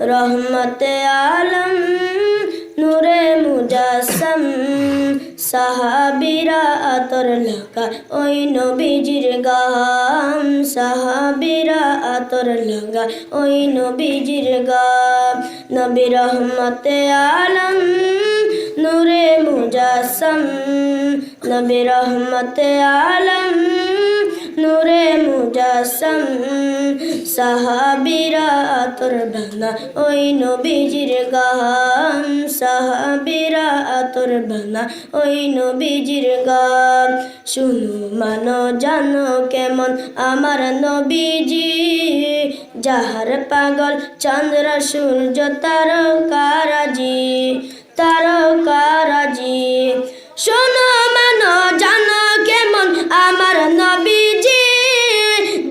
রহমতে আলম নূরে মুজাসম সাহাবীরা আতর লাগা ওই নবীজির গাম সাহাবীরা আতর লাগা ওই নবীজির গাম নবী রহমতে আলম নূরে মুজাসম নবী রহমতে আলম নূরে মুজাসম সাহাবীরা আতর বানা ওই নবীজির গাম সাহাবীরা আতর বানা ওই নবীজির গাম শুনো মানো জানো কেমন আমার নবীজি যাহার পাগল চন্দ্র সূর্য তারকারাজি তারকারাজি শোনো মানো জানো কেমন আমার নবীজি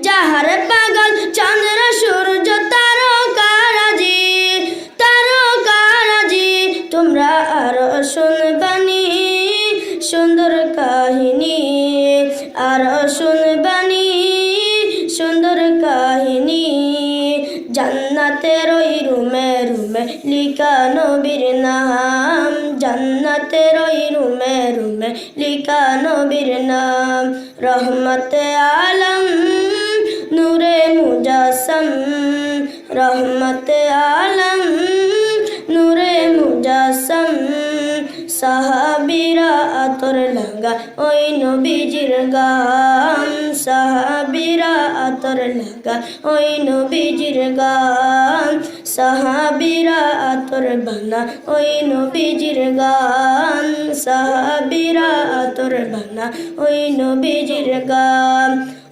যাহার পাগল চন্দ্র সূর্য তারকারাজি তারকারাজি তোমরা আরো শুনবানি সুন্দর কাহিনী আরো শুনবানি সুন্দর কাহিনী জান্নাতের ওই রুমে রুমে লিখা নবীর নাম জান্নাতের ওই রুমে রুমে লিখা নবীর নাম রহমতে আলম নূরে মুজাসম রহমতে আলম নূরে মুজাসম সাহাবীরা আতর লাগা ওই নবীজির গাম সাহাবীরা আতর লাগা ওই নবীজির গাম সাহাবীরা আতর বানা ওই নবীজির গাম সাহাবীরা আতর বানা ওই নবীজির গাম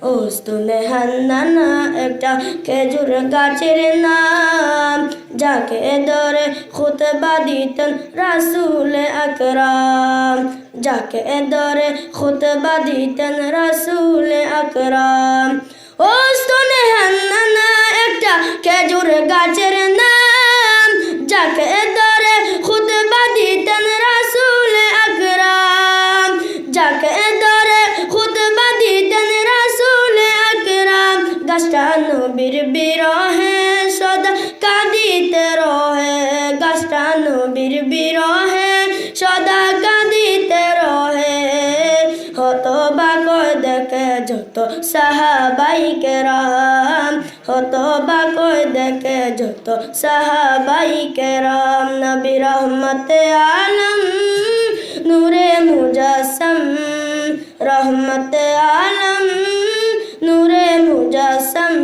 ওস্তুনে হান্নানা একটা খেজুর গাছের নাম যাকে ধরে খুতবা দিতেন রাসূল আকরাম যাকে ধরে খুতবা দিতেন রাসূল আকরাম ওস্তুনে হান্নানা একটা খেজুর গাছের নাম যাকে ধরে খুতবা দিতেন রাসূল আকরাম যাকে ধরে খুতবা দিতেন রাসূল আকরাম গাছটা নবীর বিরহে সদা কাঁদিতে রহে গাছটা নবীর বিরহে সদা কাঁদিতে রহে হতবাক দেখে যত সাহাবাই কেরাম হতবাক দেখে যত সাহাবাই কেরাম নবী রহমতে আলম নূরে মুজাসম রহমতে আলম নূরে মুজাসম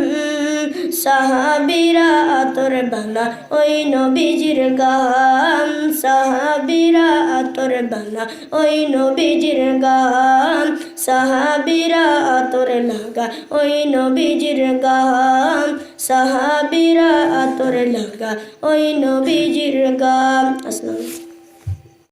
সাহাবীরা আতর বানা ওই নবীজির গাম সাহাবীরা আতর বানা ওই নবীজির গাম সাহাবীরা আতর লাগা ওই নবীজির গাম সাহাবীরা আতর লাগা ওই নবীজির গাম আসসালামু